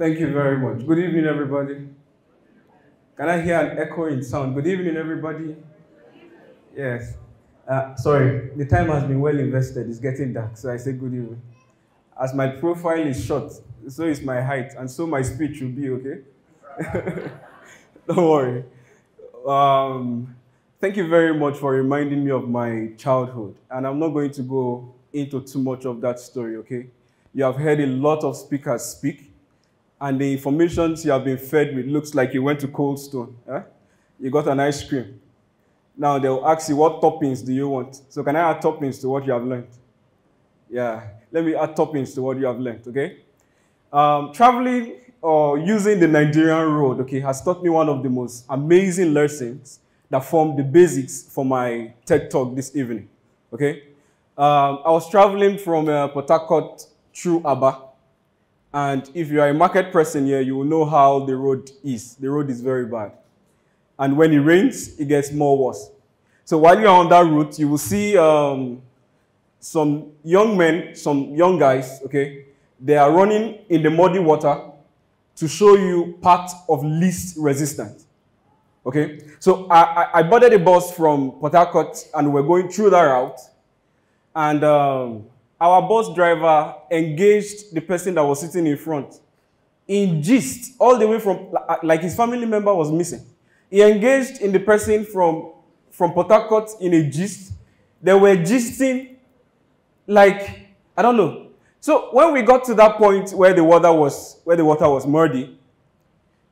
Thank you very much. Good evening, everybody. Can I hear an echoing sound? Good evening, everybody. Yes. Sorry, the time has been well invested. It's getting dark, so I say good evening. As my profile is short, so is my height, and so my speech will be, okay? Don't worry. Thank you very much for reminding me of my childhood. And I'm not going to go into too much of that story, okay? You have heard a lot of speakers speak, and the information you have been fed with looks like you went to Cold Stone. Eh? You got an ice cream. Now they'll ask you, what toppings do you want? So can I add toppings to what you have learned? Yeah, let me add toppings to what you have learned, okay? Traveling or using the Nigerian road, okay, has taught me one of the most amazing lessons that formed the basics for my TED Talk this evening, okay? I was traveling from Port Harcourt through Aba, and if you are a market person here, you will know how the road is. The road is very bad. And when it rains, it gets more worse. So while you're on that route, you will see some young men, some young guys, okay? They are running in the muddy water to show you path of least resistance, okay? So I boarded a bus from Port Harcourt, and we're going through that route. And our bus driver engaged the person that was sitting in front in gist, all the way from, like his family member was missing. He engaged in the person from Port Harcourt in a gist. They were gisting like, I don't know. So when we got to that point where the water was muddy,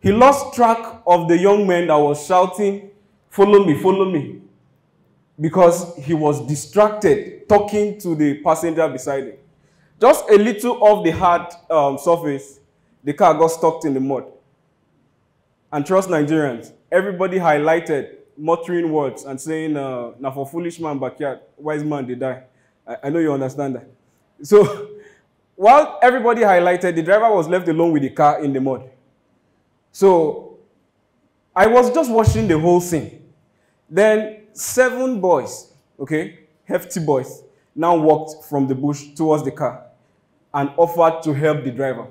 he lost track of the young man that was shouting, "Follow me, follow me," because he was distracted talking to the passenger beside him. Just a little off the hard surface, the car got stuck in the mud. And trust Nigerians, everybody highlighted, muttering words and saying, "Na for foolish man backyard, wise man they die." I know you understand that. So while everybody highlighted, the driver was left alone with the car in the mud. So I was just watching the whole scene. Then 7 boys, okay, hefty boys, now walked from the bush towards the car and offered to help the driver.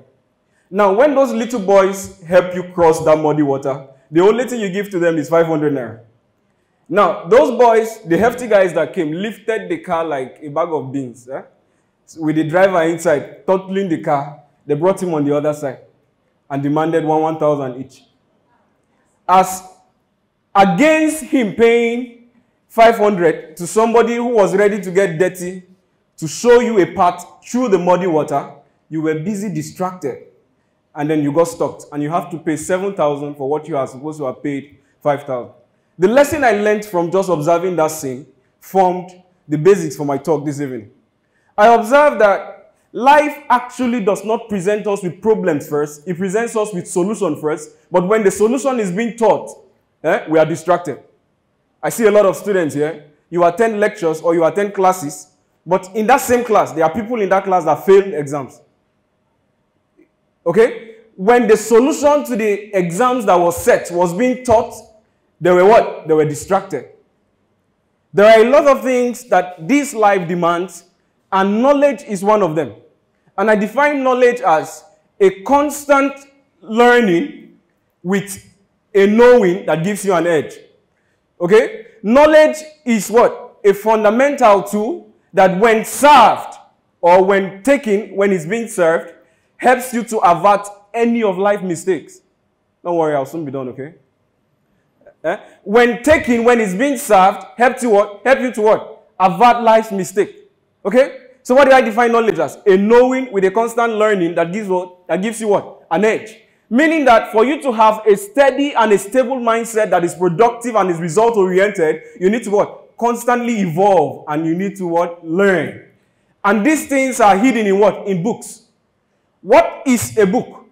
Now, when those little boys help you cross that muddy water, the only thing you give to them is 500 naira. Now, those boys, the hefty guys that came, lifted the car like a bag of beans, eh? With the driver inside, totaling the car. They brought him on the other side and demanded 1,000 each. As against him paying 500 to somebody who was ready to get dirty to show you a path through the muddy water, you were busy distracted. And then you got stuck. And you have to pay 7,000 for what you are supposed to have paid 5,000. The lesson I learned from just observing that scene formed the basics for my talk this evening. I observed that life actually does not present us with problems first. It presents us with solution first. But when the solution is being taught, we are distracted. I see a lot of students here. You attend lectures or you attend classes, but in that same class, there are people in that class that failed exams. Okay? When the solution to the exams that was set was being taught, they were what? They were distracted. There are a lot of things that this life demands, and knowledge is one of them. And I define knowledge as a constant learning with a knowing that gives you an edge. Okay? Knowledge is what? A fundamental tool that when served or when taken, when it's being served, helps you to avert any of life mistakes. Don't worry, I'll soon be done, okay? When taken, when it's being served, help you to what? Avert life's mistake. Okay? So what do I define knowledge as? A knowing with a constant learning that gives what? That gives you what? An edge. Meaning that for you to have a steady and a stable mindset that is productive and is result-oriented, you need to what? Constantly evolve, and you need to what? Learn. And these things are hidden in what? In books. What is a book?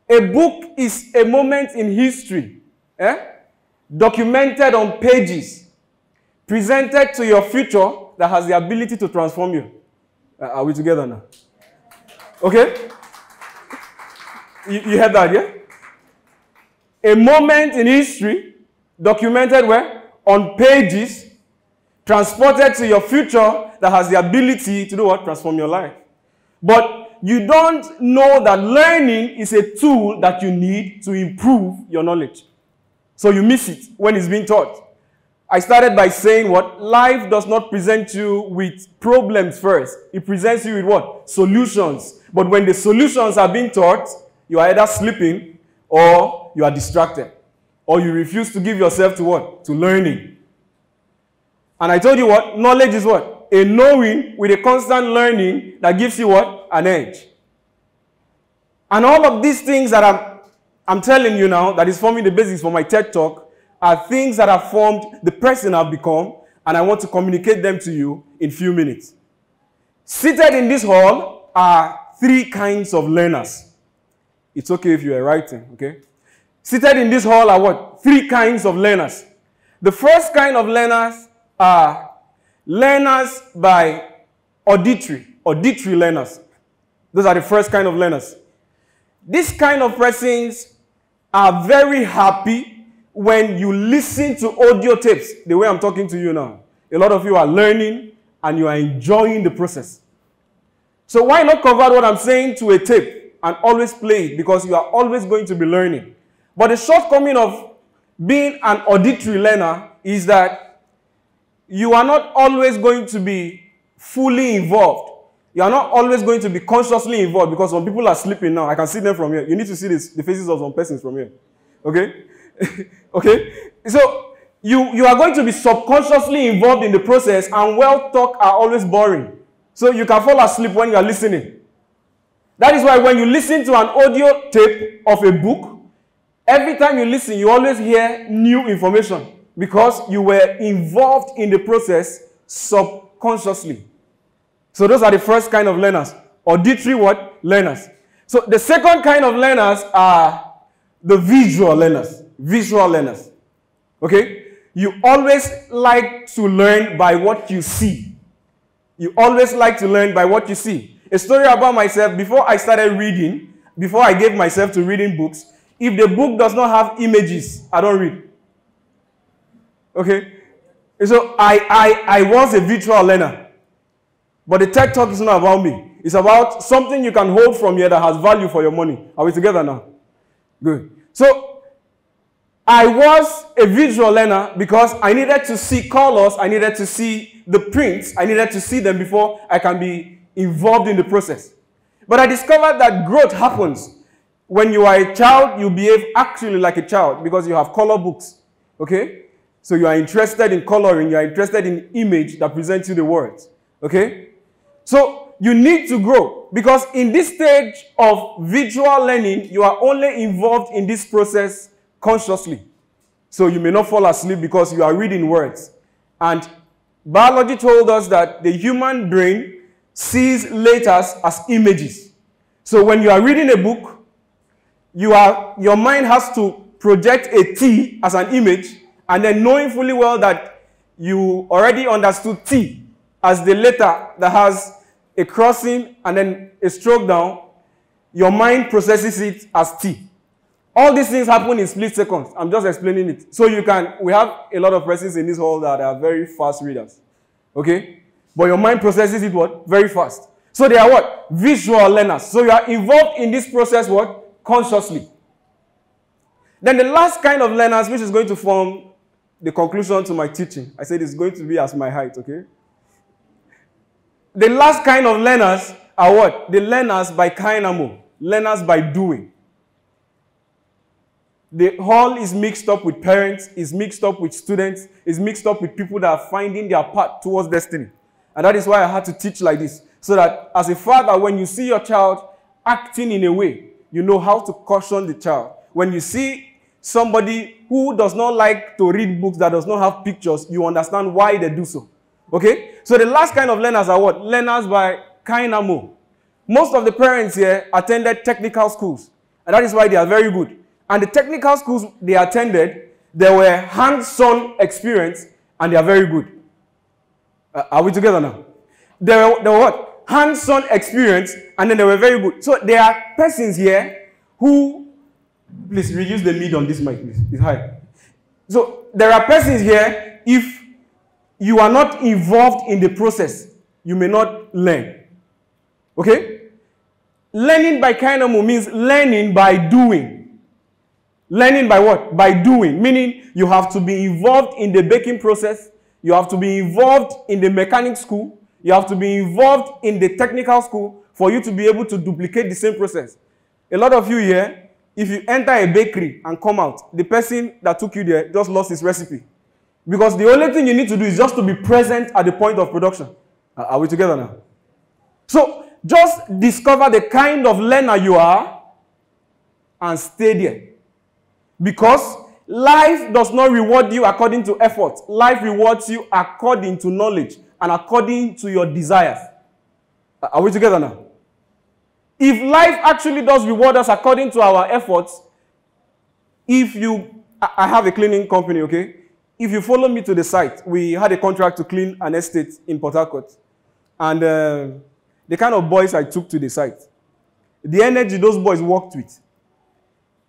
A book is a moment in history, documented on pages, presented to your future that has the ability to transform you. Are we together now? Okay? You heard that, yeah? A moment in history, documented where? On pages, transported to your future that has the ability to do what? Transform your life. But you don't know that learning is a tool that you need to improve your knowledge. So you miss it when it's being taught. I started by saying what? Life does not present you with problems first. It presents you with what? Solutions. But when the solutions are being taught, you are either sleeping or you are distracted. Or you refuse to give yourself to what? To learning. And I told you what? Knowledge is what? A knowing with a constant learning that gives you what? An edge. And all of these things that I'm telling you now, that is forming the basis for my TED Talk, are things that have formed the person I've become, and I want to communicate them to you in a few minutes. Seated in this hall are 3 kinds of learners. It's okay if you are writing, okay? Seated in this hall are what? 3 kinds of learners. The first kind of learners are learners by auditory learners. Those are the first kind of learners. This kind of persons are very happy when you listen to audio tapes, the way I'm talking to you now. A lot of you are learning and you are enjoying the process. So why not convert what I'm saying to a tape and always play it, because you are always going to be learning. But the shortcoming of being an auditory learner is that you are not always going to be fully involved. You are not always going to be consciously involved, because when people are sleeping now, I can see them from here. You need to see the faces of some persons from here. Okay? Okay? So, you are going to be subconsciously involved in the process, and well-talk are always boring. So you can fall asleep when you are listening. That is why when you listen to an audio tape of a book, every time you listen, you always hear new information, because you were involved in the process subconsciously. So those are the first kind of learners. Auditory what? Learners. So the second kind of learners are the visual learners. Visual learners. Okay? You always like to learn by what you see. You always like to learn by what you see. A story about myself: before I started reading, before I gave myself to reading books, if the book does not have images, I don't read. Okay? So I was a visual learner. But the TED Talk is not about me. It's about something you can hold from here that has value for your money. Are we together now? Good. So, I was a visual learner because I needed to see colors, I needed to see the prints, I needed to see them before I can be involved in the process. But I discovered that growth happens. When you are a child, you behave actually like a child because you have color books. Okay? So you are interested in coloring, you are interested in image that presents you the words. Okay? So you need to grow, because in this stage of visual learning, you are only involved in this process consciously. So you may not fall asleep because you are reading words. And biology told us that the human brain sees letters as images. So when you are reading a book, your mind has to project a T as an image, and then knowing fully well that you already understood T as the letter that has a crossing and then a stroke down, your mind processes it as T. All these things happen in split seconds. I'm just explaining it. So we have a lot of persons in this hall that are very fast readers. Okay? But your mind processes it what? Very fast. So they are what? Visual learners. So you are involved in this process what? Consciously. Then the last kind of learners, which is going to form the conclusion to my teaching. I said it's going to be as my height, okay? The last kind of learners are what? The learners by kainamo, learners by doing. The hall is mixed up with parents, is mixed up with students, is mixed up with people that are finding their path towards destiny. And that is why I had to teach like this. So that as a father, when you see your child acting in a way, you know how to caution the child. When you see somebody who does not like to read books that does not have pictures, you understand why they do so. Okay? So the last kind of learners are what? Learners by kainamo. Most of the parents here attended technical schools. And that is why they are very good. And the technical schools they attended, they were hands-on experience, and they are very good. Are we together now? They were what? Hands-on experience, and then they were very good. So there are persons here who, please reduce the mid on this mic, please. It's high. So there are persons here, if you are not involved in the process, you may not learn. Okay? Learning by Kainomo means learning by doing. Learning by what? By doing. Meaning you have to be involved in the baking process. You have to be involved in the mechanic school. You have to be involved in the technical school for you to be able to duplicate the same process. A lot of you here, if you enter a bakery and come out, the person that took you there just lost his recipe. Because the only thing you need to do is just to be present at the point of production. Are we together now? So just discover the kind of learner you are and stay there. Because life does not reward you according to effort. Life rewards you according to knowledge and according to your desires. Are we together now? If life actually does reward us according to our efforts, I have a cleaning company, okay? If you follow me to the site, we had a contract to clean an estate in Port Harcourt. And the kind of boys I took to the site, the energy those boys worked with.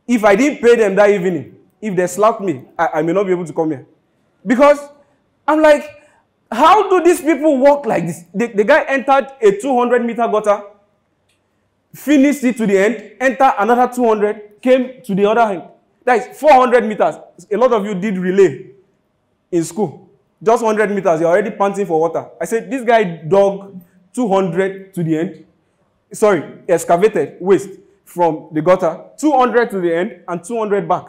If I didn't pay them that evening, if they slapped me, I may not be able to come here. Because I'm like, how do these people work like this? The guy entered a 200-meter gutter, finished it to the end, entered another 200, came to the other end. That is 400 meters. A lot of you did relay in school. Just 100 meters, you're already panting for water. I said, this guy dug 200 to the end. Sorry, excavated waste from the gutter, 200 to the end and 200 back.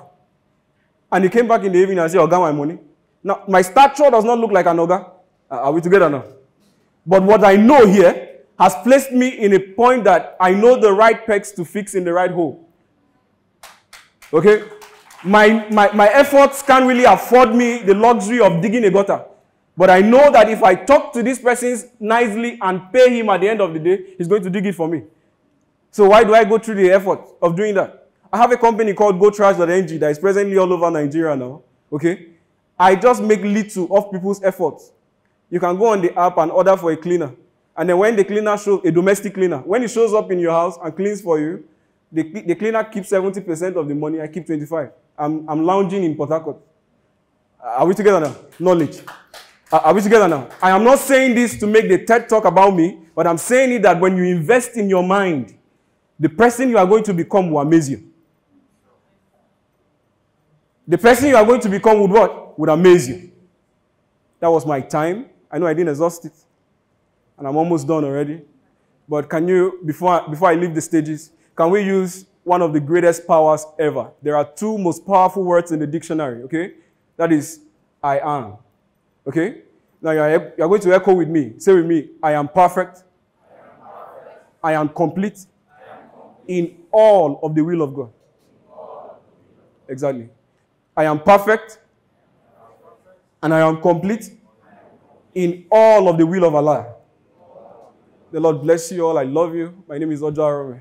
And he came back in the evening and said, Oga, my money. Now, my stature does not look like an Oga. Are we together now? But what I know here has placed me in a point that I know the right pegs to fix in the right hole. Okay? My efforts can't really afford me the luxury of digging a gutter. But I know that if I talk to this person nicely and pay him at the end of the day, he's going to dig it for me. So why do I go through the effort of doing that? I have a company called GoTrash.ng that is presently all over Nigeria now. Okay? I just make little of people's efforts. You can go on the app and order for a cleaner. And then when the cleaner shows, a domestic cleaner, when he shows up in your house and cleans for you, the cleaner keeps 70% of the money, I keep 25%. I'm lounging in Port Harcourt. Are we together now? Knowledge. Are we together now? I am not saying this to make the TED talk about me, but I'm saying it that when you invest in your mind, the person you are going to become will amaze you. The person you are going to become would what? Would amaze you. That was my time. I know I didn't exhaust it. And I'm almost done already. But can you, before I leave the stages, can we use one of the greatest powers ever? There are two most powerful words in the dictionary, okay? That is, I am. Okay? Now you're going to echo with me. Say with me, I am perfect. I am complete. In all of the will of God. Exactly. I am perfect. And I am complete. In all of the will of Allah. The Lord bless you all. I love you. My name is OJOAROME.